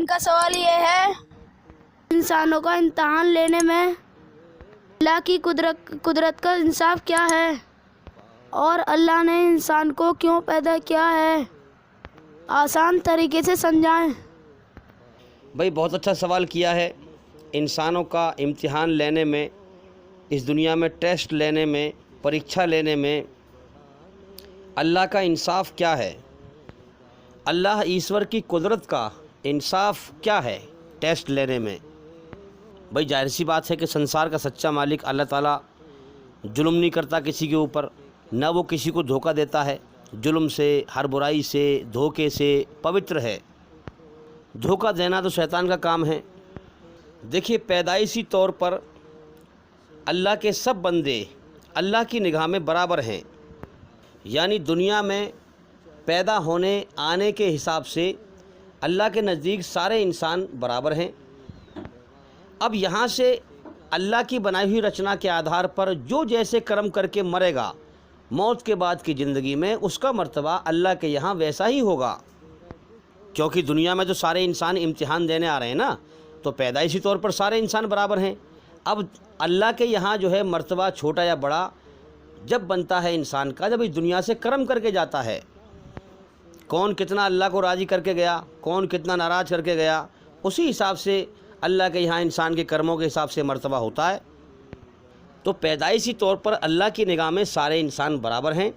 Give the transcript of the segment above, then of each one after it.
ان کا سوال یہ ہے، انسانوں کا امتحان لینے میں اللہ کی قدرت کا انصاف کیا ہے، اور اللہ نے انسان کو کیوں پیدا کیا ہے؟ آسان طریقے سے سمجھائیں۔ بھائی بہت اچھا سوال کیا ہے۔ انسانوں کا امتحان لینے میں، اس دنیا میں ٹیسٹ لینے میں، پریکچھا لینے میں اللہ کا انصاف کیا ہے؟ اللہ ایشور کی قدرت کا انصاف کیا ہے ٹیسٹ لینے میں؟ بھائی ظاہر سی بات ہے کہ سنسار کا سچا مالک اللہ تعالیٰ ظلم نہیں کرتا کسی کے اوپر، نہ وہ کسی کو دھوکہ دیتا ہے۔ ظلم سے، ہر برائی سے، دھوکے سے پوتر ہے۔ دھوکہ دینا تو شیطان کا کام ہے۔ دیکھیے پیدائشی طور پر اللہ کے سب بندے اللہ کی نگاہ میں برابر ہیں، یعنی دنیا میں پیدا ہونے آنے کے حساب سے اللہ کے نزدیک سارے انسان برابر ہیں۔ اب یہاں سے اللہ کی بنائی ہوئی رچنا کے آدھار پر جو جیسے کرم کر کے مرے گا، موت کے بعد کی زندگی میں اس کا مرتبہ اللہ کے یہاں ویسا ہی ہوگا، کیونکہ دنیا میں تو سارے انسان امتحان دینے آ رہے ہیں نا، تو پیدائشی طور پر سارے انسان برابر ہیں۔ اب اللہ کے یہاں جو ہے مرتبہ چھوٹا یا بڑا جب بنتا ہے انسان کا، جب اس دنیا سے کرم کر کے جاتا ہے، کون کتنا اللہ کو راضی کر کے گیا، کون کتنا ناراض کر کے گیا، اسی حساب سے اللہ کے یہاں انسان کے کرموں کے حساب سے مرتبہ ہوتا ہے۔ تو پیدائشی طور پر اللہ کی نگاہ میں سارے انسان برابر ہیں۔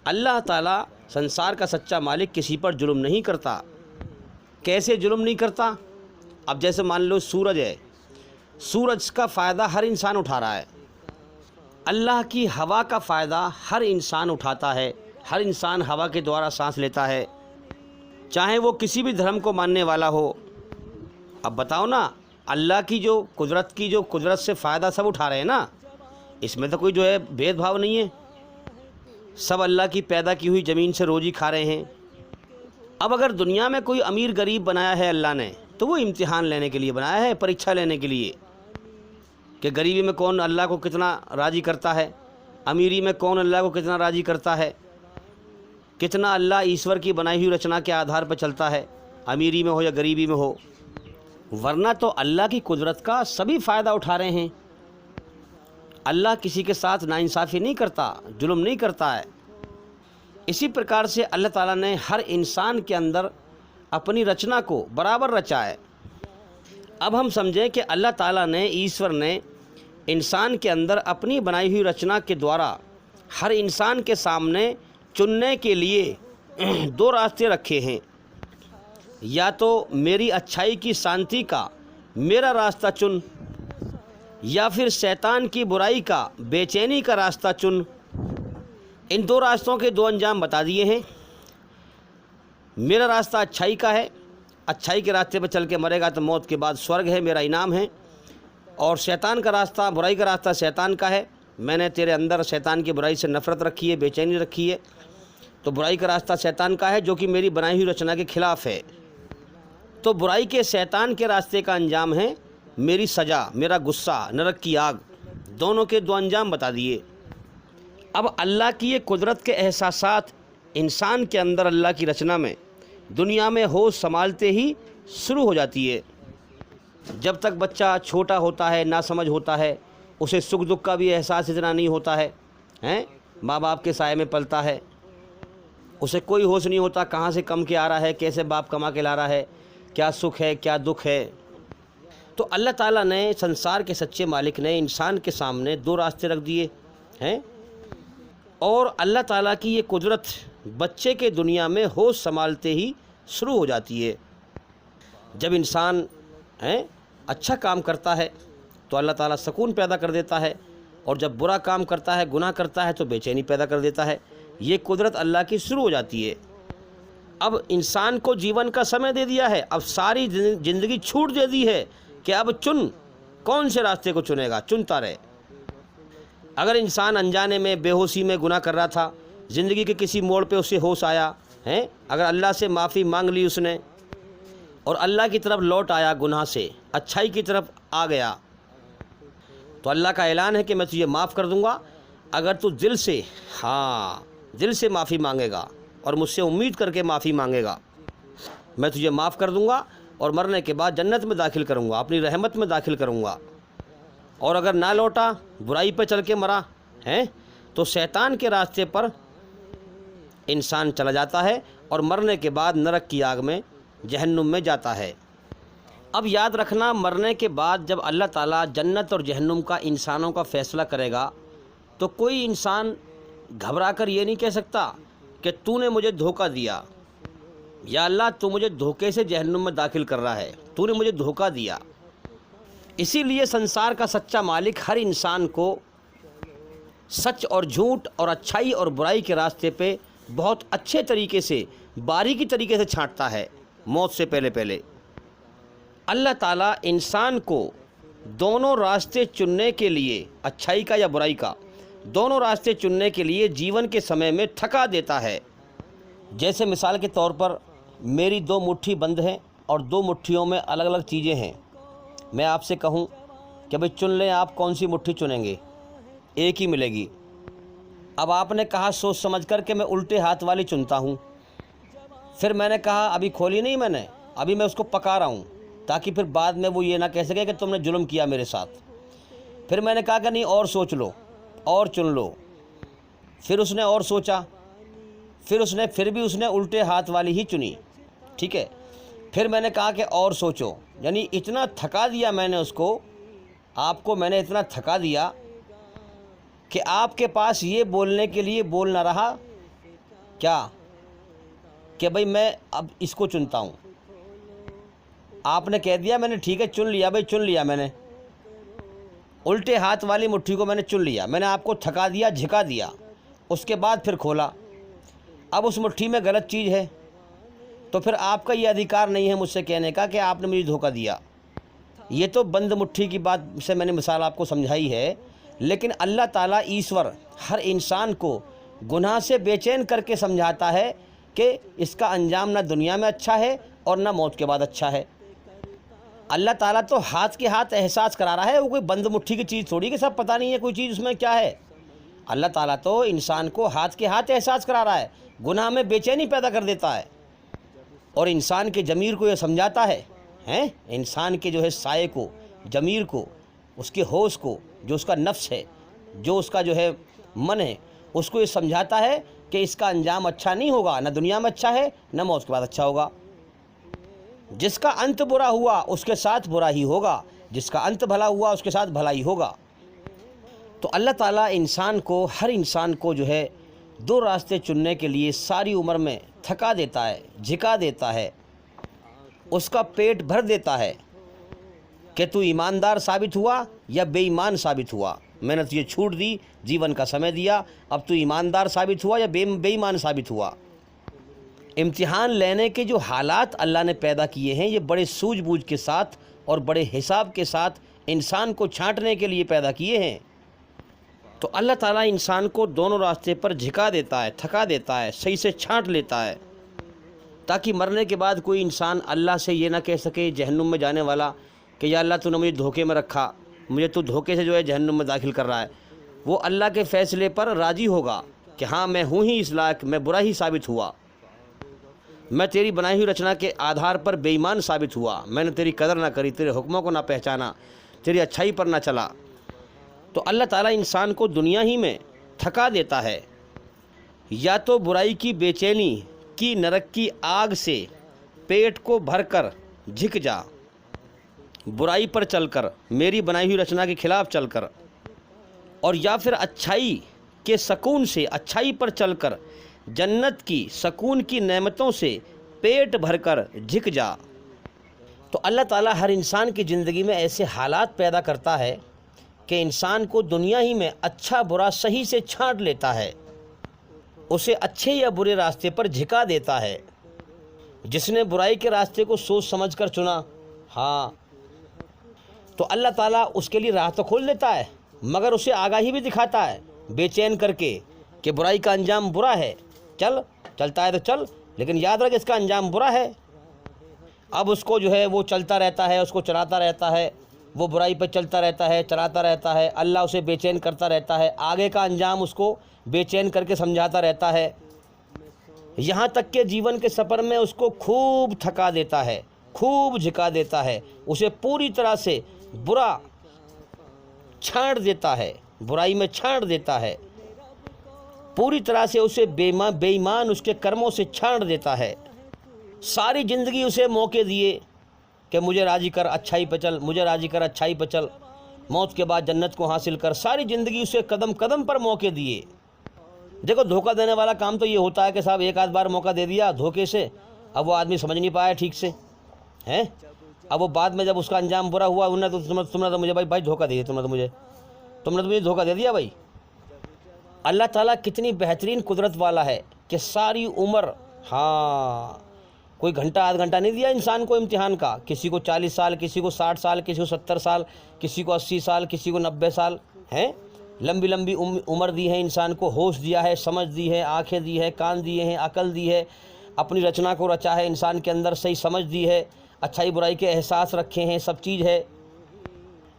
اللہ تعالیٰ سنسار کا سچا مالک کسی پر ظلم نہیں کرتا۔ کیسے ظلم نہیں کرتا؟ اب جیسے مان لو سورج ہے، سورج کا فائدہ ہر انسان اٹھا رہا ہے، اللہ کی ہوا کا فائدہ ہر انسان اٹھاتا ہے، ہر انسان ہوا کے دوارا سانس لیتا ہے، چاہے وہ کسی بھی دھرم کو ماننے والا ہو۔ اب بتاؤ نا، اللہ کی جو قدرت سے فائدہ سب اٹھا رہے ہیں نا، اس میں تو کوئی جو ہے بھید بھاؤ نہیں ہے، سب اللہ کی پیدا کی ہوئی زمین سے روزی کھا رہے ہیں۔ اب اگر دنیا میں کوئی امیر غریب بنایا ہے اللہ نے، تو وہ امتحان لینے کے لیے بنایا ہے، پریکچھا لینے کے لیے، کہ غریبی میں کون اللہ کو کتنا راضی کرتا ہے، امیری میں کون اللہ کو کتنا راضی کرتا ہے، کتنا اللہ ایشور کی بنائی ہوئی رچنا کے آدھار پر چلتا ہے، امیری میں ہو یا غریبی میں ہو۔ ورنہ تو اللہ کی قدرت کا سبھی فائدہ اٹھا رہے ہیں۔ اللہ کسی کے ساتھ ناانصافی نہیں کرتا، ظلم نہیں کرتا ہے۔ اسی پرکار سے اللہ تعالیٰ نے ہر انسان کے اندر اپنی رچنا کو برابر رچا ہے۔ اب ہم سمجھیں کہ اللہ تعالیٰ نے، ایشور نے انسان کے اندر اپنی بنائی ہوئی رچنا کے دوارا ہر انسان کے سامنے چننے کے لیے دو راستے رکھے ہیں، یا تو میری اچھائی کی شانتی کا میرا راستہ چن، یا پھر شیطان کی برائی کا بے چینی کا راستہ چن۔ ان دو راستوں کے دو انجام بتا دیے ہیں۔ میرا راستہ اچھائی کا ہے، اچھائی کے راستے پہ چل کے مرے گا تو موت کے بعد سورگ ہے، میرا انعام ہے۔ اور شیطان کا راستہ، برائی کا راستہ شیطان کا ہے، میں نے تیرے اندر شیطان کی برائی سے نفرت رکھی ہے، بے چینی رکھی ہے، تو برائی کا راستہ شیطان کا ہے جو کہ میری بنائی ہوئی رچنا کے خلاف ہے۔ تو برائی کے شیطان کے راستے کا انجام ہے میری سزا، میرا غصہ، نرک کی آگ۔ دونوں کے دو انجام بتا دیے۔ اب اللہ کی یہ قدرت کے احساسات انسان کے اندر اللہ کی رچنا میں دنیا میں ہوش سنبھالتے ہی شروع ہو جاتی ہے۔ جب تک بچہ چھوٹا ہوتا ہے، ناسمجھ ہوتا ہے، اسے سکھ دکھ کا بھی احساس اتنا نہیں ہوتا ہے، ماں باپ کے سائے میں پلتا ہے، اسے کوئی ہوش نہیں ہوتا کہاں سے کم کے آ رہا ہے، کیسے باپ کما کے لا رہا ہے، کیا سکھ ہے کیا دکھ ہے۔ تو اللہ تعالیٰ نے، سنسار کے سچے مالک نے انسان کے سامنے دو راستے رکھ دیے ہیں، اور اللہ تعالیٰ کی یہ قدرت بچے کے دنیا میں ہوش سنبھالتے ہی شروع ہو جاتی ہے۔ جب انسان اچھا کام کرتا ہے تو اللہ تعالیٰ سکون پیدا کر دیتا ہے، اور جب برا کام کرتا ہے، گناہ کرتا ہے تو بے چینی پیدا کر دیتا ہے۔ یہ قدرت اللہ کی شروع ہو جاتی ہے۔ اب انسان کو جیون کا سمے دے دیا ہے، اب ساری زندگی چھوٹ دے دی ہے کہ اب چن، کون سے راستے کو چنے گا، چنتا رہے۔ اگر انسان انجانے میں، بے ہوشی میں گناہ کر رہا تھا، زندگی کے کسی موڑ پہ اسے ہوش آیا ہے، اگر اللہ سے معافی مانگ لی اس نے اور اللہ کی طرف لوٹ آیا، گناہ سے اچھائی کی طرف آ گیا، تو اللہ کا اعلان ہے کہ میں تجھے معاف کر دوں گا اگر تو دل سے معافی مانگے گا اور مجھ سے امید کر کے معافی مانگے گا، میں تجھے معاف کر دوں گا اور مرنے کے بعد جنت میں داخل کروں گا، اپنی رحمت میں داخل کروں گا۔ اور اگر نہ لوٹا، برائی پہ چل کے مرا ہے، تو شیطان کے راستے پر انسان چلا جاتا ہے اور مرنے کے بعد نرک کی آگ میں، جہنم میں جاتا ہے۔ اب یاد رکھنا، مرنے کے بعد جب اللہ تعالیٰ جنت اور جہنم کا انسانوں کا فیصلہ کرے گا تو کوئی انسان گھبرا کر یہ نہیں کہہ سکتا کہ تو نے مجھے دھوکہ دیا، یا اللہ تو مجھے دھوکے سے جہنم میں داخل کر رہا ہے، تو نے مجھے دھوکہ دیا۔ اسی لیے سنسار کا سچا مالک ہر انسان کو سچ اور جھوٹ اور اچھائی اور برائی کے راستے پہ بہت اچھے طریقے سے، باریکی طریقے سے چھانٹتا ہے موت سے پہلے۔ اللہ تعالیٰ انسان کو دونوں راستے چننے کے لیے، اچھائی کا یا برائی کا، دونوں راستے چننے کے لیے جیون کے سمے میں تھکا دیتا ہے۔ جیسے مثال کے طور پر میری 2 مٹھی بند ہیں اور 2 مٹھیوں میں الگ الگ چیزیں ہیں۔ میں آپ سے کہوں کہ بھئی چن لیں، آپ کون سی مٹھی چنیں گے؟ ایک ہی ملے گی۔ اب آپ نے کہا سوچ سمجھ کر کہ میں الٹے ہاتھ والی چنتا ہوں۔ پھر میں نے کہا ابھی کھولی نہیں میں نے، ابھی میں اس کو پکا رہا ہوں تاکہ پھر بعد میں وہ یہ نہ کہہ سکے کہ تم نے ظلم کیا میرے ساتھ۔ پھر میں نے کہا کہ نہیں اور سوچ لو اور چن لو۔ پھر اس نے اور سوچا، پھر بھی اس نے الٹے ہاتھ والی ہی چنی، ٹھیک ہے۔ پھر میں نے کہا کہ اور سوچو، یعنی اتنا تھکا دیا میں نے اس کو، آپ کو میں نے اتنا تھکا دیا کہ آپ کے پاس یہ بولنے کے لیے بول نہ رہا کیا کہ بھئی میں اب اس کو چنتا ہوں۔ آپ نے کہہ دیا میں نے ٹھیک ہے چن لیا، بھئی چن لیا میں نے، الٹے ہاتھ والی مٹھی کو میں نے چن لیا، میں نے آپ کو تھکا دیا، جھکا دیا۔ اس کے بعد پھر کھولا، اب اس مٹھی میں غلط چیز ہے، تو پھر آپ کا یہ ادھیکار نہیں ہے مجھ سے کہنے کا کہ آپ نے مجھے دھوکہ دیا۔ یہ تو بند مٹھی کی بات سے میں نے مثال آپ کو سمجھائی ہے، لیکن اللہ تعالیٰ ایشور ہر انسان کو گناہ سے بے چین کر کے سمجھاتا ہے کہ اس کا انجام نہ دنیا میں اچھا ہے اور نہ موت کے بعد اچھا ہے۔ اللہ تعالیٰ تو ہاتھ کے ہاتھ احساس کرا رہا ہے، وہ کوئی بند مٹھی کی چیز تھوڑی کہ سب پتہ نہیں ہے کوئی چیز اس میں کیا ہے۔ اللہ تعالیٰ تو انسان کو ہاتھ کے ہاتھ احساس کرا رہا ہے، گناہ میں بے چینی پیدا کر دیتا ہے، اور انسان کے ضمیر کو یہ سمجھاتا ہے، انسان کے جو ہے سائے کو، ضمیر کو، اس کے ہوش کو، جو اس کا نفس ہے، جو اس کا جو ہے من ہے، اس کو یہ سمجھاتا ہے کہ اس کا انجام اچھا نہیں ہوگا، نہ دنیا میں اچھا ہے نہ موت کے بعد اچھا ہوگا۔ جس کا انت برا ہوا اس کے ساتھ برا ہی ہوگا، جس کا انت بھلا ہوا اس کے ساتھ بھلا ہی ہوگا۔ تو اللہ تعالیٰ انسان کو، ہر انسان کو جو ہے 2 راستے چننے کے لیے ساری عمر میں تھکا دیتا ہے، جھکا دیتا ہے، اس کا پیٹ بھر دیتا ہے کہ تو ایماندار ثابت ہوا یا بے ایمان ثابت ہوا، میں نے تجھے چھوٹ دی، جیون کا سمے دیا، اب تو ایماندار ثابت ہوا یا بے ایمان ثابت ہوا۔ امتحان لینے کے جو حالات اللہ نے پیدا کیے ہیں، یہ بڑے سوجھ بوجھ کے ساتھ اور بڑے حساب کے ساتھ انسان کو چھانٹنے کے لیے پیدا کیے ہیں۔ تو اللہ تعالیٰ انسان کو دونوں راستے پر جھکا دیتا ہے، تھکا دیتا ہے، صحیح سے چھانٹ لیتا ہے، تاکہ مرنے کے بعد کوئی انسان اللہ سے یہ نہ کہہ سکے جہنم میں جانے والا کہ یا اللہ تو نے مجھے دھوکے میں رکھا، مجھے تو دھوکے سے جو ہے جہنم میں داخل کر رہا ہے۔ وہ اللہ کے فیصلے پر راضی ہوگا کہ ہاں میں ہوں ہی اس لائق، میں برا ہی ثابت ہوا، میں تیری بنائی ہوئی رچنا کے آدھار پر بے ایمان ثابت ہوا، میں نے تیری قدر نہ کری، تیرے حکموں کو نہ پہچانا، تیری اچھائی پر نہ چلا۔ تو اللہ تعالیٰ انسان کو دنیا ہی میں تھکا دیتا ہے، یا تو برائی کی بے چینی کی نرک کی آگ سے پیٹ کو بھر کر جھک جا، برائی پر چل کر، میری بنائی ہوئی رچنا کے خلاف چل کر، اور یا پھر اچھائی کے سکون سے، اچھائی پر چل کر جنت کی سکون کی نعمتوں سے پیٹ بھر کر جھک جا۔ تو اللہ تعالیٰ ہر انسان کی زندگی میں ایسے حالات پیدا کرتا ہے کہ انسان کو دنیا ہی میں اچھا برا صحیح سے چھانٹ لیتا ہے، اسے اچھے یا برے راستے پر جھکا دیتا ہے۔ جس نے برائی کے راستے کو سوچ سمجھ کر چنا، ہاں، تو اللہ تعالیٰ اس کے لیے راہ تو کھول دیتا ہے، مگر اسے آگاہی بھی دکھاتا ہے بے چین کر کے کہ برائی کا انجام برا ہے، چلتا ہے تو چل، لیکن یاد رکھ اس کا انجام برا ہے۔ اب اس کو جو ہے وہ چلتا رہتا ہے، اس کو چلاتا رہتا ہے، وہ برائی پہ چلتا رہتا ہے، چلاتا رہتا ہے، اللہ اسے بے چین کرتا رہتا ہے، آگے کا انجام اس کو بے چین کر کے سمجھاتا رہتا ہے، یہاں تک کہ جیون کے سفر میں اس کو خوب تھکا دیتا ہے، خوب جھکا دیتا ہے، اسے پوری طرح سے برا چھانٹ دیتا ہے، برائی میں چھانٹ دیتا ہے، پوری طرح سے اسے بے ایمان اس کے کرموں سے چھانٹ دیتا ہے۔ ساری زندگی اسے موقع دیے کہ مجھے راضی کر اچھائی پہ چل، مجھے راضی کر اچھائی پہ چل، موت کے بعد جنت کو حاصل کر، ساری زندگی اسے قدم قدم پر موقع دیے۔ دیکھو دھوکہ دینے والا کام تو یہ ہوتا ہے کہ صاحب ایک آدھ بار موقع دے دیا دھوکے سے، اب وہ آدمی سمجھ نہیں پایا ٹھیک سے ہیں، اب وہ بعد میں جب اس کا انجام برا ہوا، انہوں نے تم نے تو مجھے بھائی دھوکہ دیا، تم نے مجھے دھوکہ دے دیا بھائی۔ اللہ تعالیٰ کتنی بہترین قدرت والا ہے کہ ساری عمر، ہاں کوئی گھنٹہ آدھ گھنٹہ نہیں دیا انسان کو امتحان کا، کسی کو 40 سال، کسی کو 60 سال، کسی کو 70 سال، کسی کو 80 سال، کسی کو 90 سال ہیں، لمبی لمبی عمر دی ہے انسان کو، ہوش دیا ہے، سمجھ دی ہے، آنکھیں دی ہے، کان دیے ہیں، عقل دی ہے، اپنی رچنا کو رچا ہے انسان کے اندر، صحیح سمجھ دی ہے، اچھائی برائی کے احساس رکھے ہیں، سب چیز ہے۔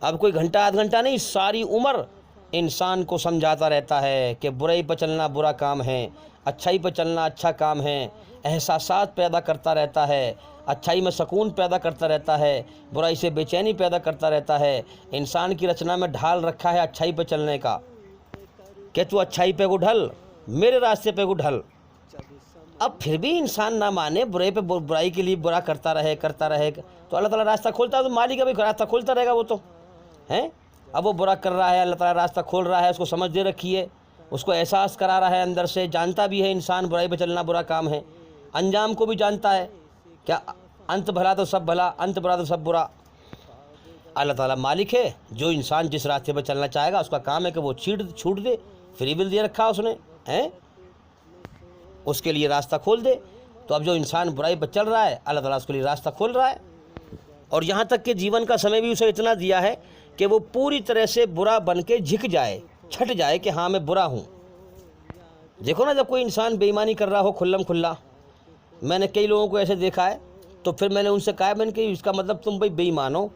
اب کوئی گھنٹہ آدھ گھنٹہ نہیں، ساری عمر انسان کو سمجھاتا رہتا ہے کہ برائی پہ چلنا برا کام ہے، اچھائی پہ چلنا اچھا کام ہے، احساسات پیدا کرتا رہتا ہے، اچھائی میں سکون پیدا کرتا رہتا ہے، برائی سے بے چینی پیدا کرتا رہتا ہے۔ انسان کی رچنا میں ڈھال رکھا ہے اچھائی پہ چلنے کا کہ تو اچھائی پہ کو ڈھل، میرے راستے پہ کو ڈھل۔ اب پھر بھی انسان نہ مانے، برائی کے لیے برا کرتا رہے تو اللہ تعالیٰ راستہ کھولتا ہے، تو مالک کا بھی راستہ کھولتا رہے گا وہ تو ہیں۔ اب وہ برا کر رہا ہے، اللہ تعالیٰ راستہ کھول رہا ہے، اس کو سمجھ دے رکھی ہے، اس کو احساس کرا رہا ہے اندر سے، جانتا بھی ہے انسان برائی پہ چلنا برا کام ہے، انجام کو بھی جانتا ہے، کیا انت بھلا تو سب بھلا، انت برا تو سب برا۔ اللہ تعالیٰ مالک ہے، جو انسان جس راستے پہ چلنا چاہے گا اس کا کام ہے کہ وہ چھوٹ دے، فری ول دے رکھا اس نے ہیں، اس کے لیے راستہ کھول دے۔ تو اب جو انسان برائی پہ چل رہا ہے اللہ تعالیٰ اس کے لیے راستہ کھول رہا ہے، اور یہاں تک کہ جیون کا سمے بھی اسے اتنا دیا ہے کہ وہ پوری طرح سے برا بن کے جھک جائے، چھٹ جائے کہ ہاں میں برا ہوں۔ دیکھو نا جب کوئی انسان بے ایمانی کر رہا ہو کھلم کھلا، میں نے کئی لوگوں کو ایسے دیکھا ہے، تو پھر میں نے ان سے کہا میں نے کہ اس کا مطلب تم بھائی بے ایمان ہو،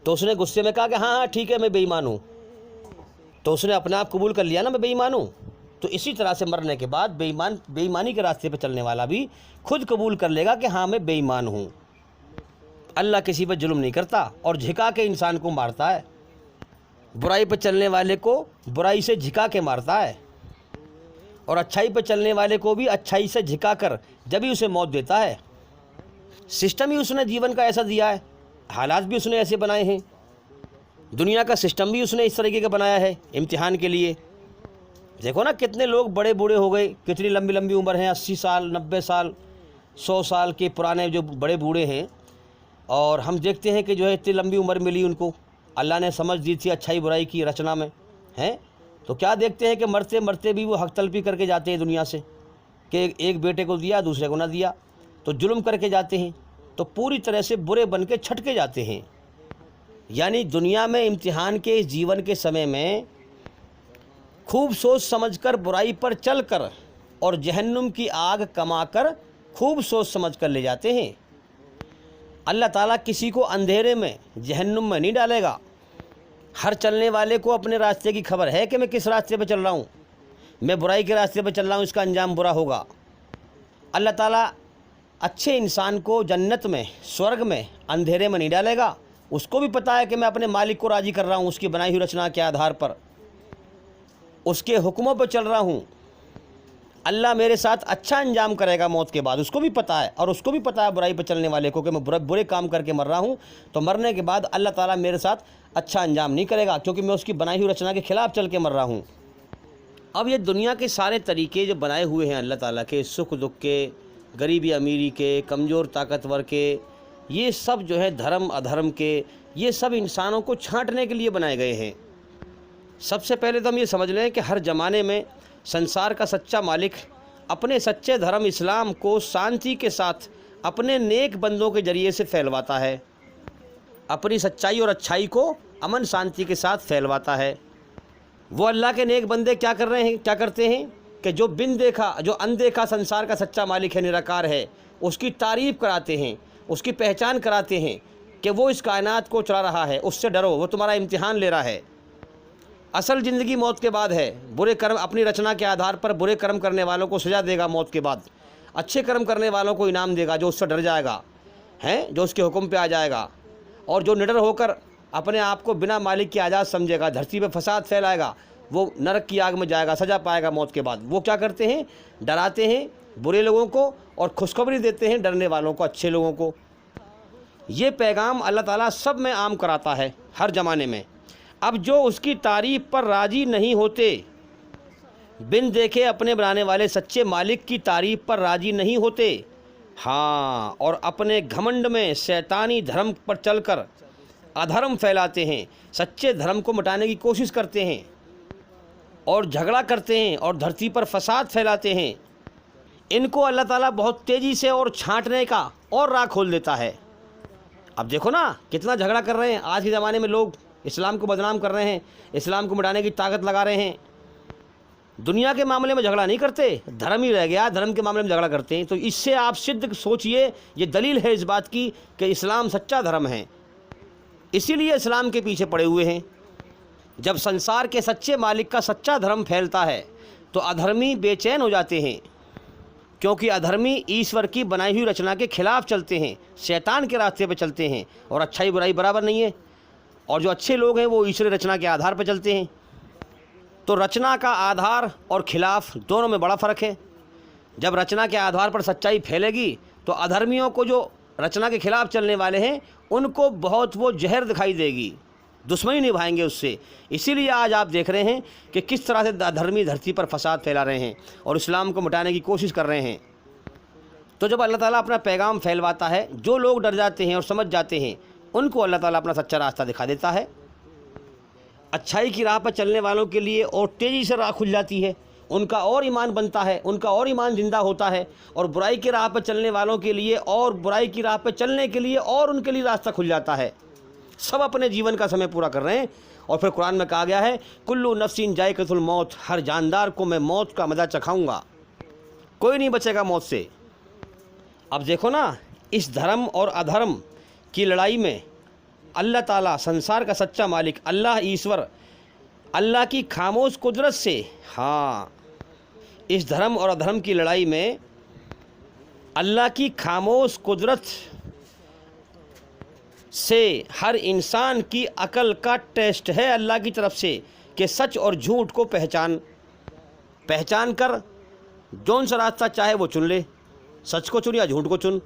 تو اس نے غصے میں کہا کہ ہاں ٹھیک ہے میں بے ایمان ہوں، تو اس نے اپنے آپ قبول کر لیا نا میں بے ایمان ہوں۔ تو اسی طرح سے مرنے کے بعد بے ایمانی کے راستے پہ چلنے والا بھی خود قبول کر لے گا کہ ہاں میں بے ایمان ہوں۔ اللہ کسی پہ ظلم نہیں کرتا اور جھکا کے انسان کو مارتا ہے، برائی پہ چلنے والے کو برائی سے جھکا کے مارتا ہے، اور اچھائی پہ چلنے والے کو بھی اچھائی سے جھکا کر جب ہی اسے موت دیتا ہے۔ سسٹم ہی اس نے جیون کا ایسا دیا ہے، حالات بھی اس نے ایسے بنائے ہیں، دنیا کا سسٹم بھی اس نے اس طریقے کا بنایا ہے امتحان کے لیے۔ دیکھو نا کتنے لوگ بڑے بوڑھے ہو گئے، کتنی لمبی لمبی عمر ہیں، 80 سال 90 سال 100 سال کے پرانے جو بڑے بوڑھے ہیں، اور ہم دیکھتے ہیں کہ جو ہے اتنی لمبی عمر ملی ان کو، اللہ نے سمجھ دی تھی اچھائی برائی کی رچنا میں ہیں، تو کیا دیکھتے ہیں کہ مرتے مرتے بھی وہ حق تلفی کر کے جاتے ہیں دنیا سے، کہ ایک بیٹے کو دیا دوسرے کو نہ دیا، تو ظلم کر کے جاتے ہیں، تو پوری طرح سے برے بن کے چھٹ کے جاتے ہیں۔ یعنی دنیا میں امتحان کے اس جیون کے سمے میں خوب سوچ سمجھ کر برائی پر چل کر اور جہنم کی آگ کما کر خوب سوچ سمجھ کر لے جاتے ہیں۔ اللہ تعالیٰ کسی کو اندھیرے میں جہنم میں نہیں ڈالے گا، ہر چلنے والے کو اپنے راستے کی خبر ہے کہ میں کس راستے پہ چل رہا ہوں، میں برائی کے راستے پہ چل رہا ہوں، اس کا انجام برا ہوگا۔ اللہ تعالیٰ اچھے انسان کو جنت میں سورگ میں اندھیرے میں نہیں ڈالے گا، اس کو بھی پتہ ہے کہ میں اپنے مالک کو راضی کر رہا ہوں، اس کی بنائی ہوئی رچنا کے آدھار پر اس کے حکموں پہ چل رہا ہوں، اللہ میرے ساتھ اچھا انجام کرے گا موت کے بعد، اس کو بھی پتہ ہے، اور اس کو بھی پتہ ہے برائی پہ چلنے والے کو کہ میں برے کام کر کے مر رہا ہوں، تو مرنے کے بعد اللہ تعالیٰ میرے ساتھ اچھا انجام نہیں کرے گا، کیونکہ میں اس کی بنائی ہوئی رچنا کے خلاف چل کے مر رہا ہوں۔ اب یہ دنیا کے سارے طریقے جو بنائے ہوئے ہیں اللہ تعالیٰ کے، سکھ دکھ کے، غریبی امیری کے، کمزور طاقتور کے، یہ سب جو ہے دھرم ادھرم کے، یہ سب انسانوں کو چھانٹنے کے لیے بنائے گئے ہیں۔ سب سے پہلے تو ہم یہ سمجھ لیں کہ ہر زمانے میں سنسار کا سچا مالک اپنے سچے دھرم اسلام کو شانتی کے ساتھ اپنے نیک بندوں کے ذریعے سے پھیلواتا ہے، اپنی سچائی اور اچھائی کو امن شانتی کے ساتھ پھیلواتا ہے۔ وہ اللہ کے نیک بندے کیا کرتے ہیں کہ جو اندیکھا سنسار کا سچا مالک ہے، نراکار ہے، اس کی تعریف کراتے ہیں، اس کی پہچان کراتے ہیں کہ وہ اس کائنات کو چلا رہا ہے، اس سے ڈرو، وہ تمہارا امتحان لے رہا ہے۔ اصل زندگی موت کے بعد ہے، برے کرم اپنی رچنا کے آدھار پر برے کرم کرنے والوں کو سزا دے گا موت کے بعد، اچھے کرم کرنے والوں کو انعام دے گا جو اس سے ڈر جائے گا۔ ہیں جو اس کے حکم پہ آ جائے گا، اور جو نڈر ہو کر اپنے آپ کو بنا مالک کی آزاد سمجھے گا، دھرتی پہ فساد پھیلائے گا، وہ نرک کی آگ میں جائے گا، سزا پائے گا موت کے بعد۔ وہ کیا کرتے ہیں؟ ڈراتے ہیں برے لوگوں کو اور خوشخبری دیتے ہیں ڈرنے والوں کو، اچھے لوگوں کو۔ یہ پیغام اللہ تعالیٰ سب میں عام کراتا ہے ہر زمانے میں۔ اب جو اس کی تعریف پر راضی نہیں ہوتے، بن دیکھے اپنے بنانے والے سچے مالک کی تعریف پر راضی نہیں ہوتے، ہاں، اور اپنے گھمنڈ میں شیطانی دھرم پر چل کر ادھرم پھیلاتے ہیں، سچے دھرم کو مٹانے کی کوشش کرتے ہیں اور جھگڑا کرتے ہیں اور دھرتی پر فساد پھیلاتے ہیں، ان کو اللہ تعالیٰ بہت تیزی سے اور چھانٹنے کا اور راہ کھول دیتا ہے۔ اب دیکھو نا کتنا جھگڑا کر رہے ہیں آج کے زمانے میں لوگ، اسلام کو بدنام کر رہے ہیں، اسلام کو مٹانے کی طاقت لگا رہے ہیں۔ دنیا کے معاملے میں جھگڑا نہیں کرتے، دھرم ہی رہ گیا، دھرم کے معاملے میں جھگڑا کرتے ہیں۔ تو اس سے آپ صدق سوچئے، یہ دلیل ہے اس بات کی کہ اسلام سچا دھرم ہے، اسی لیے اسلام کے پیچھے پڑے ہوئے ہیں۔ جب سنسار کے سچے مالک کا سچا دھرم پھیلتا ہے تو ادھرمی بے چین ہو جاتے ہیں، کیونکہ ادھرمی ایشور کی بنائی ہوئی رچنا کے خلاف چلتے ہیں، شیطان کے راستے پہ چلتے ہیں، اور اچھائی برائی برابر نہیں ہے، اور جو اچھے لوگ ہیں وہ ایشوری رچنا کے آدھار پہ چلتے ہیں۔ تو رچنا کا آدھار اور خلاف دونوں میں بڑا فرق ہے۔ جب رچنا کے آدھار پر سچائی پھیلے گی تو ادھرمیوں کو، جو رچنا کے خلاف چلنے والے ہیں، ان کو بہت وہ زہر دکھائی دے گی، دشمنی نبھائیں گے اس سے۔ اسی لیے آج آپ دیکھ رہے ہیں کہ کس طرح سے ادھرمی دھرتی پر فساد پھیلا رہے ہیں اور اسلام کو مٹانے کی کوشش کر رہے ہیں۔ تو جب اللہ تعالیٰ اپنا پیغام پھیلواتا ہے، جو لوگ ڈر جاتے ہیں اور سمجھ جاتے ہیں، ان کو اللہ تعالیٰ اپنا سچا راستہ دکھا دیتا ہے۔ اچھائی کی راہ پر چلنے والوں کے لیے اور تیزی سے راہ کھل جاتی ہے، ان کا اور ایمان بنتا ہے، ان کا اور ایمان زندہ ہوتا ہے، اور برائی کی راہ پر چلنے والوں کے لیے اور برائی کی راہ پر چلنے کے لیے اور ان کے لیے راستہ کھل جاتا ہے۔ سب اپنے جیون کا سمے پورا کر رہے ہیں، اور پھر قرآن میں کہا گیا ہے کلو نفس ذائقۃ الموت، ہر جاندار کو میں موت کا مزہ چکھاؤں گا، کوئی نہیں بچے گا موت سے۔ اب دیکھو نا اس دھرم اور ادھرم کی لڑائی میں اللہ تعالیٰ سنسار کا سچا مالک اللہ ایشور، اللہ کی خاموش قدرت سے، ہاں، اس دھرم اور ادھرم کی لڑائی میں اللہ کی خاموش قدرت سے ہر انسان کی عقل کا ٹیسٹ ہے اللہ کی طرف سے کہ سچ اور جھوٹ کو پہچان کر جون سا راستہ چاہے وہ چن لے، سچ کو چن یا جھوٹ کو چن۔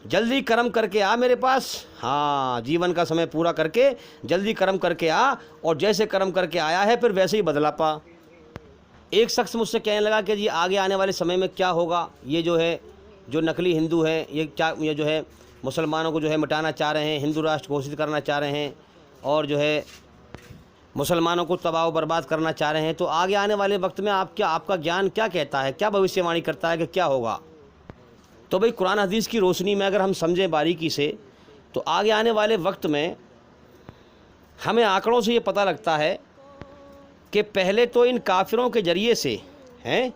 جلدی کرم کر کے آ میرے پاس، ہاں، جیون کا سمے پورا کر کے جلدی کرم کر کے آ، اور جیسے کرم کر کے آیا ہے پھر ویسے ہی بدلا پا۔ ایک شخص مجھ سے کہنے لگا کہ جی آگے آنے والے سمے میں کیا ہوگا، یہ جو ہے جو نقلی ہندو ہے، یہ جو ہے مسلمانوں کو جو ہے مٹانا چاہ رہے ہیں، ہندو راشٹر گھوشت کرنا چاہ رہے ہیں، اور جو ہے مسلمانوں کو تباہ و برباد کرنا چاہ رہے ہیں، تو آگے آنے والے وقت میں آپ کا گیان کیا کہتا ہے، کیا بھوشیہ وانی کرتا ہے کہ کیا ہوگا؟ تو بھئی قرآن حدیث کی روشنی میں اگر ہم سمجھیں باریکی سے تو آگے آنے والے وقت میں ہمیں آنکڑوں سے یہ پتہ لگتا ہے کہ پہلے تو ان کافروں کے ذریعے سے ہیں،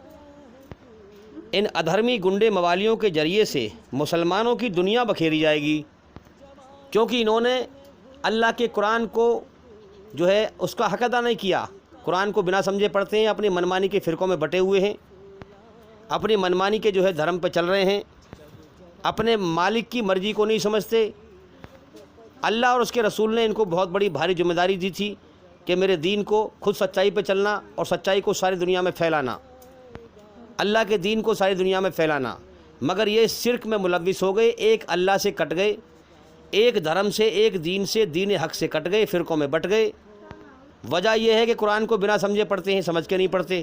ان ادھرمی گنڈے موالیوں کے ذریعے سے مسلمانوں کی دنیا بکھیری جائے گی، کیونکہ انہوں نے اللہ کے قرآن کو جو ہے اس کا حق ادا نہیں کیا۔ قرآن کو بنا سمجھے پڑھتے ہیں، اپنی منمانی کے فرقوں میں بٹے ہوئے ہیں، اپنی منمانی کے جو ہے دھرم پہ چل رہے ہیں، اپنے مالک کی مرضی کو نہیں سمجھتے۔ اللہ اور اس کے رسول نے ان کو بہت بڑی بھاری ذمہ داری دی تھی کہ میرے دین کو خود سچائی پہ چلنا اور سچائی کو ساری دنیا میں پھیلانا، اللہ کے دین کو ساری دنیا میں پھیلانا، مگر یہ شرک میں ملوث ہو گئے، ایک اللہ سے کٹ گئے، ایک دھرم سے، ایک دین سے، دین حق سے کٹ گئے، فرقوں میں بٹ گئے۔ وجہ یہ ہے کہ قرآن کو بنا سمجھے پڑھتے ہیں، سمجھ کے نہیں پڑھتے،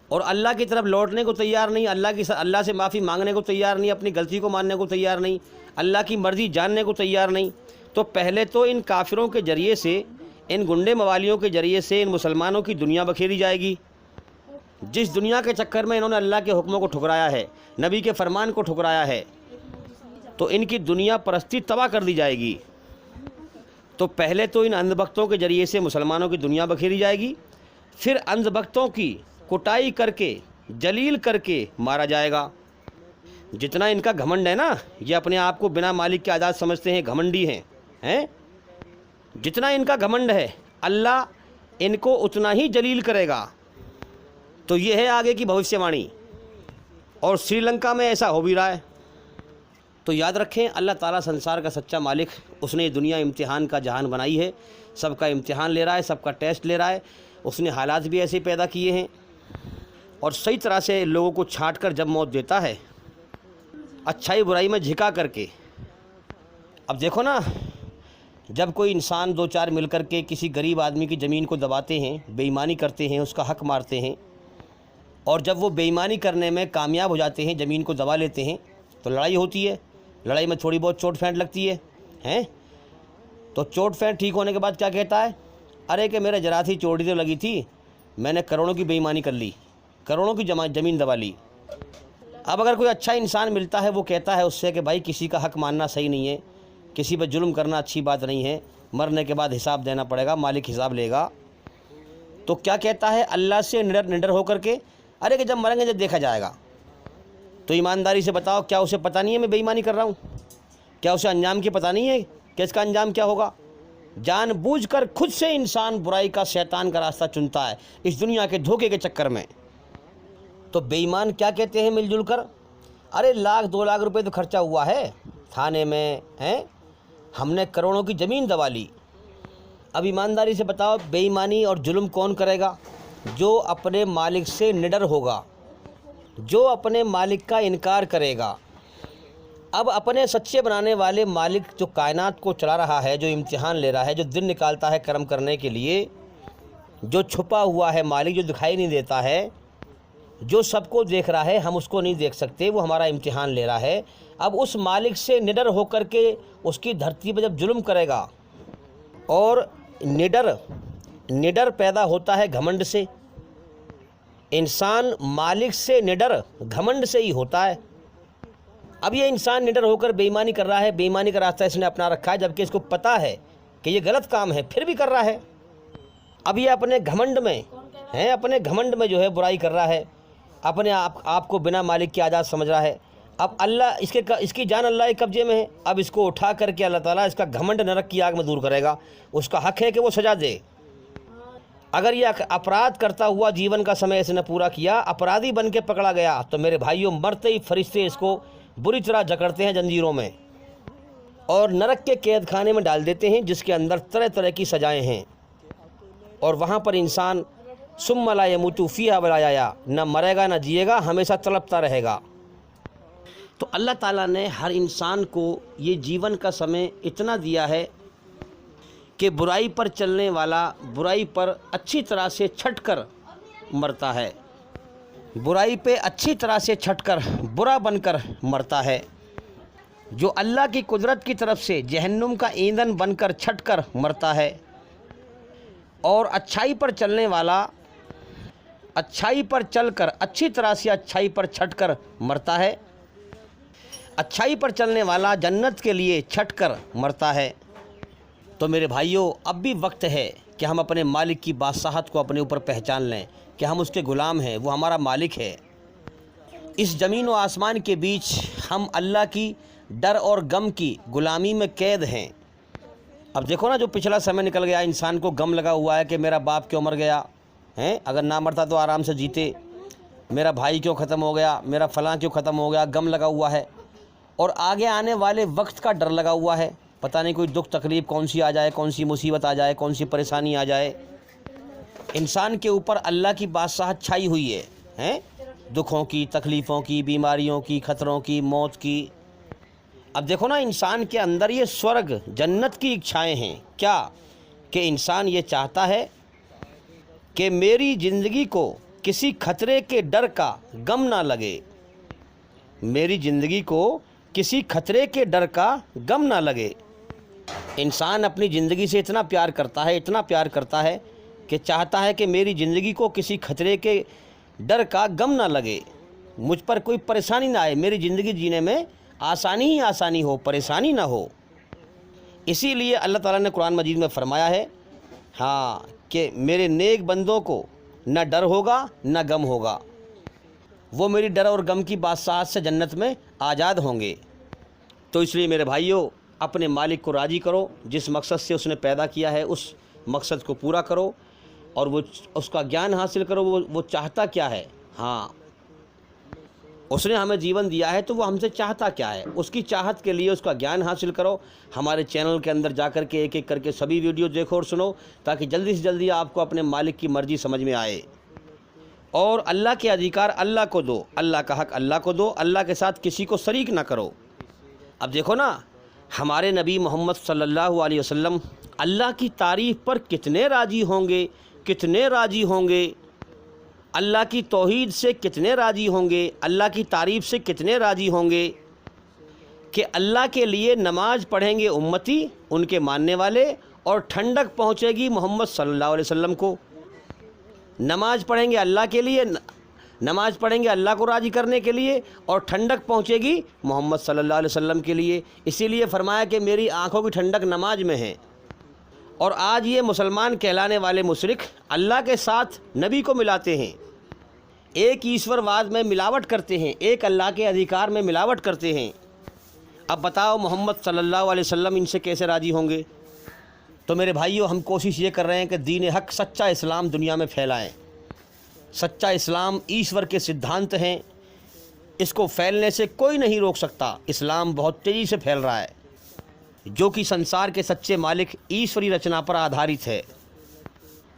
اور اللہ کی طرف لوٹنے کو تیار نہیں، اللہ سے معافی مانگنے کو تیار نہیں، اپنی غلطی کو ماننے کو تیار نہیں، اللہ کی مرضی جاننے کو تیار نہیں۔ تو پہلے تو ان کافروں کے ذریعے سے، ان گنڈے موالیوں کے ذریعے سے ان مسلمانوں کی دنیا بکھیری جائے گی، جس دنیا کے چکر میں انہوں نے اللہ کے حکموں کو ٹھکرایا ہے، نبی کے فرمان کو ٹھکرایا ہے، تو ان کی دنیا پرستی تباہ کر دی جائے گی۔ تو پہلے تو ان اندھ بھکتوں کے ذریعے سے مسلمانوں کی دنیا بکھیری جائے گی، پھر اندھ بھکتوں کی کٹائی کر کے، جلیل کر کے مارا جائے گا۔ جتنا ان کا گھمنڈ ہے نا، یہ اپنے آپ کو بنا مالک کے آزاد سمجھتے ہیں، گھمنڈی ہیں، جتنا ان کا گھمنڈ ہے اللہ ان کو اتنا ہی جلیل کرے گا۔ تو یہ ہے آگے کی بھوشیہ وانی، اور سری لنکا میں ایسا ہو بھی رہا ہے۔ تو یاد رکھیں اللہ تعالیٰ سنسار کا سچا مالک، اس نے یہ دنیا امتحان کا جہان بنائی ہے، سب کا امتحان لے رہا ہے، سب کا ٹیسٹ لے رہا ہے، اس نے حالات بھی ایسے پیدا کیے ہیں اور صحیح طرح سے لوگوں کو چھانٹ کر جب موت دیتا ہے، اچھائی برائی میں جھکا کر کے۔ اب دیکھو نا، جب کوئی انسان دو چار مل کر کے کسی غریب آدمی کی زمین کو دباتے ہیں، بے ایمانی کرتے ہیں، اس کا حق مارتے ہیں، اور جب وہ بے ایمانی کرنے میں کامیاب ہو جاتے ہیں، زمین کو دبا لیتے ہیں، تو لڑائی ہوتی ہے، لڑائی میں تھوڑی بہت چوٹ پھینٹ لگتی ہے تو چوٹ پھینٹ ٹھیک ہونے کے بعد کیا کہتا ہے؟ ارے کہ میرے ذرا سی چوٹ تو لگی تھی، میں نے کروڑوں کی بے ایمانی کر لی، کروڑوں کی زمین دبا لی۔ اب اگر کوئی اچھا انسان ملتا ہے، وہ کہتا ہے اس سے کہ بھائی کسی کا حق ماننا صحیح نہیں ہے، کسی پہ ظلم کرنا اچھی بات نہیں ہے، مرنے کے بعد حساب دینا پڑے گا، مالک حساب لے گا۔ تو کیا کہتا ہے اللہ سے نڈر ہو کر کے؟ ارے کہ جب مریں گے جب دیکھا جائے گا۔ تو ایمانداری سے بتاؤ، کیا اسے پتہ نہیں ہے میں بے ایمانی کر رہا ہوں؟ کیا اسے انجام کی پتہ نہیں ہے کہ اس کا انجام کیا ہوگا؟ جان بوجھ کر خود سے انسان برائی کا، شیطان کا راستہ چنتا ہے اس دنیا کے دھوکے کے چکر میں۔ تو بے ایمان کیا کہتے ہیں مل جل کر؟ ارے 1,00,000 2,00,000 روپے تو خرچہ ہوا ہے تھانے میں، ہم نے کروڑوں کی زمین دبا لی۔ اب ایمانداری سے بتاؤ، بے ایمانی اور ظلم کون کرے گا؟ جو اپنے مالک سے نڈر ہوگا، جو اپنے مالک کا انکار کرے گا۔ اب اپنے سچے بنانے والے مالک جو کائنات کو چلا رہا ہے، جو امتحان لے رہا ہے، جو دن نکالتا ہے کرم کرنے کے لیے، جو چھپا ہوا ہے مالک، جو دکھائی نہیں دیتا ہے، جو سب کو دیکھ رہا ہے، ہم اس کو نہیں دیکھ سکتے، وہ ہمارا امتحان لے رہا ہے۔ اب اس مالک سے نڈر ہو کر کے اس کی دھرتی پہ جب ظلم کرے گا، اور نڈر پیدا ہوتا ہے گھمنڈ سے، انسان مالک سے نڈر گھمنڈ سے ہی ہوتا ہے۔ اب یہ انسان نڈر ہو کر بے ایمانی کر رہا ہے، بے ایمانی کا راستہ اس نے اپنا رکھا ہے، جبکہ اس کو پتہ ہے کہ یہ غلط کام ہے، پھر بھی کر رہا ہے۔ اب یہ اپنے گھمنڈ میں جو ہے برائی کر رہا ہے، اپنے آپ کو بنا مالک کی آزاد سمجھ رہا ہے۔ اب اللہ اس کی جان اللہ کے قبضے میں ہے، اب اس کو اٹھا کر کے اللہ تعالیٰ اس کا گھمنڈ نرک کی آگ میں دور کرے گا، اس کا حق ہے کہ وہ سزا دے۔ اگر یہ اپرادھ کرتا ہوا جیون کا سمے اس نے پورا کیا، اپرادھی بن کے پکڑا گیا، تو میرے بھائیوں مرتے ہی فرشتے اس کو بری طرح جکڑتے ہیں زنجیروں میں اور نرک کے قید خانے میں ڈال دیتے ہیں، جس کے اندر طرح طرح کی سزائیں ہیں، اور وہاں پر انسان ثم لا يموت فیہا ولا یحیا، نہ مرے گا نہ جیے گا، ہمیشہ تڑپتا رہے گا۔ تو اللہ تعالیٰ نے ہر انسان کو یہ جیون کا سمے اتنا دیا ہے کہ برائی پر چلنے والا برائی پر اچھی طرح سے چھٹ کر مرتا ہے، برائی پہ اچھی طرح سے چھٹ کر برا بن کر مرتا ہے۔ جو اللہ کی قدرت کی طرف سے جہنم کا ایندھن بن کر چھٹ کر مرتا ہے، اور اچھائی پر چلنے والا اچھائی پر چل کر اچھی طرح سے اچھائی پر چھٹ کر مرتا ہے، اچھائی پر چلنے والا جنت کے لیے چھٹ کر مرتا ہے۔ تو میرے بھائیوں، اب بھی وقت ہے کہ ہم اپنے مالک کی بادشاہت کو اپنے اوپر پہچان لیں کہ ہم اس کے غلام ہیں، وہ ہمارا مالک ہے۔ اس زمین و آسمان کے بیچ ہم اللہ کی ڈر اور غم کی غلامی میں قید ہیں۔ اب دیکھو نا، جو پچھلا سمے نکل گیا، انسان کو غم لگا ہوا ہے کہ میرا باپ کیوں مر گیا، اگر نہ مرتا تو آرام سے جیتے، میرا بھائی کیوں ختم ہو گیا، میرا فلاں کیوں ختم ہو گیا، غم لگا ہوا ہے، اور آگے آنے والے وقت کا ڈر لگا ہوا ہے، پتہ نہیں کوئی دکھ تکلیف کون سی آ جائے، کون سی مصیبت آ جائے، کون سی پریشانی آ جائے۔ انسان کے اوپر اللہ کی بادشاہت چھائی ہوئی ہے، دکھوں کی، تکلیفوں کی، بیماریوں کی، خطروں کی، موت کی۔ اب دیکھو نا، انسان کے اندر یہ سورگ جنت کی اچھائیں ہیں، کیا کہ انسان یہ چاہتا ہے کہ میری زندگی کو کسی خطرے کے ڈر کا غم نہ لگے، میری زندگی کو کسی خطرے کے ڈر کا غم نہ لگے۔ انسان اپنی زندگی سے اتنا پیار کرتا ہے، اتنا پیار کرتا ہے کہ چاہتا ہے کہ میری زندگی کو کسی خطرے کے ڈر کا غم نہ لگے، مجھ پر کوئی پریشانی نہ آئے، میری زندگی جینے میں آسانی ہی آسانی ہو، پریشانی نہ ہو۔ اسی لیے اللہ تعالیٰ نے قرآن مجید میں فرمایا ہے کہ میرے نیک بندوں کو نہ ڈر ہوگا نہ غم ہوگا، وہ میری ڈر اور غم کی بادشاہت سے جنت میں آزاد ہوں گے۔ تو اس لیے میرے بھائیوں، اپنے مالک کو راضی کرو، جس مقصد سے اس نے پیدا کیا ہے اس مقصد کو پورا کرو، اور وہ اس کا گیان حاصل کرو، وہ چاہتا کیا ہے۔ اس نے ہمیں جیون دیا ہے تو وہ ہم سے چاہتا کیا ہے، اس کی چاہت کے لیے اس کا گیان حاصل کرو۔ ہمارے چینل کے اندر جا کر کے ایک ایک کر کے سبھی ویڈیو دیکھو اور سنو، تاکہ جلدی سے جلدی آپ کو اپنے مالک کی مرضی سمجھ میں آئے۔ اور اللہ کے ادھیکار اللہ کو دو، اللہ کا حق اللہ کو دو، اللہ کے ساتھ کسی کو شریک نہ کرو۔ اب دیکھو نا، ہمارے نبی محمد صلی اللہ علیہ وسلم اللہ کی تعریف پر کتنے راضی ہوں گے، کتنے راضی ہوں گے، اللہ کی توحید سے کتنے راضی ہوں گے، اللہ کی تعریف سے کتنے راضی ہوں گے کہ اللہ کے لیے نماز پڑھیں گے امتی، ان کے ماننے والے، اور ٹھنڈک پہنچے گی محمد صلی اللہ علیہ وسلم کو۔ نماز پڑھیں گے اللہ کے لیے، نماز پڑھیں گے اللہ کو راضی کرنے کے لیے، اور ٹھنڈک پہنچے گی محمد صلی اللہ علیہ وسلم کے لیے۔ اسی لیے فرمایا کہ میری آنکھوں کی ٹھنڈک نماز میں ہے۔ اور آج یہ مسلمان کہلانے والے مشرک اللہ کے ساتھ نبی کو ملاتے ہیں، ایک ایشور واد میں ملاوٹ کرتے ہیں، ایک اللہ کے ادھیکار میں ملاوٹ کرتے ہیں۔ اب بتاؤ محمد صلی اللہ علیہ وسلم ان سے کیسے راضی ہوں گے؟ تو میرے بھائیو، ہم کوشش یہ کر رہے ہیں کہ دین حق، سچا اسلام دنیا میں پھیلائیں۔ سچا اسلام ایشور کے سدھانت ہیں، اس کو پھیلنے سے کوئی نہیں روک سکتا۔ اسلام بہت تیزی سے پھیل رہا ہے، جو کہ سنسار کے سچے مالک ایشوری رچنا پر آدھارت ہے۔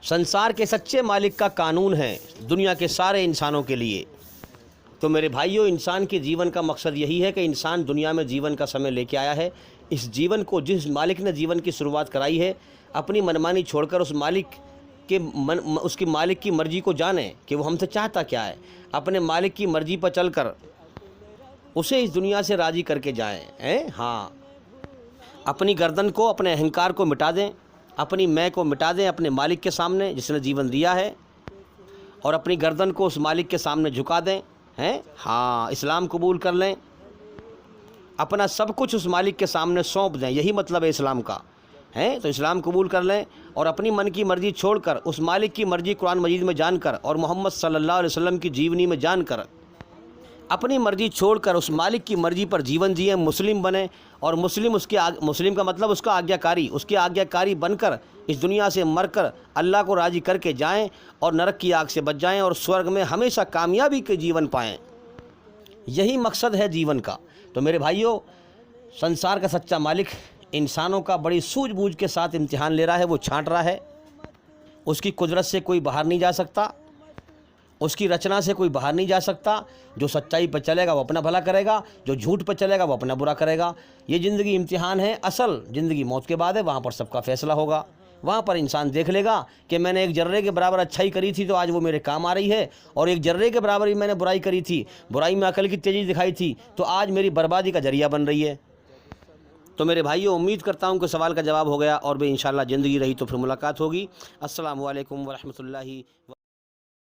سنسار کے سچے مالک کا قانون ہے دنیا کے سارے انسانوں کے لیے۔ تو میرے بھائیوں، انسان کے جیون کا مقصد یہی ہے کہ انسان دنیا میں جیون کا سمے لے کے آیا ہے۔ اس جیون کو جس مالک نے جیون کی شروعات کرائی ہے، اپنی منمانی چھوڑ کر اس کی مالک کی مرضی کو جانیں کہ وہ ہم سے چاہتا کیا ہے، اپنے مالک کی مرضی پر چل کر اسے اس دنیا سے راضی کر کے جائیں۔ ہاں، اپنی گردن کو، اپنے اہنکار کو مٹا دیں، اپنی میں کو مٹا دیں اپنے مالک کے سامنے جس نے جیون دیا ہے، اور اپنی گردن کو اس مالک کے سامنے جھکا دیں۔ ہاں، اسلام قبول کر لیں، اپنا سب کچھ اس مالک کے سامنے سونپ دیں، یہی مطلب ہے اسلام کا۔ تو اسلام قبول کر لیں اور اپنی من کی مرضی چھوڑ کر اس مالک کی مرضی قرآن مجید میں جان کر اور محمد صلی اللہ علیہ وسلم کی جیونی میں جان کر اپنی مرضی چھوڑ کر اس مالک کی مرضی پر جیون جئیں، مسلم بنیں، اور مسلم کا مطلب اس کا آگیا کاری، اس کی آگیا کاری بن کر اس دنیا سے مر کر اللہ کو راضی کر کے جائیں، اور نرک کی آگ سے بچ جائیں، اور سورگ میں ہمیشہ کامیابی کے جیون پائیں۔ یہی مقصد ہے جیون کا۔ تو میرے بھائیوں، سنسار کا سچا مالک انسانوں کا بڑی سوجھ بوجھ کے ساتھ امتحان لے رہا ہے، وہ چھانٹ رہا ہے۔ اس کی قدرت سے کوئی باہر نہیں جا سکتا، اس کی رچنا سے کوئی باہر نہیں جا سکتا۔ جو سچائی پہ چلے گا وہ اپنا بھلا کرے گا، جو جھوٹ پہ چلے گا وہ اپنا برا کرے گا۔ یہ زندگی امتحان ہے، اصل زندگی موت کے بعد ہے، وہاں پر سب کا فیصلہ ہوگا۔ وہاں پر انسان دیکھ لے گا کہ میں نے ایک ذرے کے برابر اچھائی کری تھی تو آج وہ میرے کام آ رہی ہے، اور ایک ذرے کے برابر ہی میں نے برائی کری تھی، برائی میں عقل کی تیزی دکھائی تھی تو آج میری بربادی کا ذریعہ بن رہی ہے۔ تو میرے بھائیوں، امید کرتا ہوں کہ سوال کا جواب ہو گیا، اور بھی انشاءاللہ زندگی رہی تو پھر ملاقات ہوگی۔ السلام علیکم ورحمۃ اللہ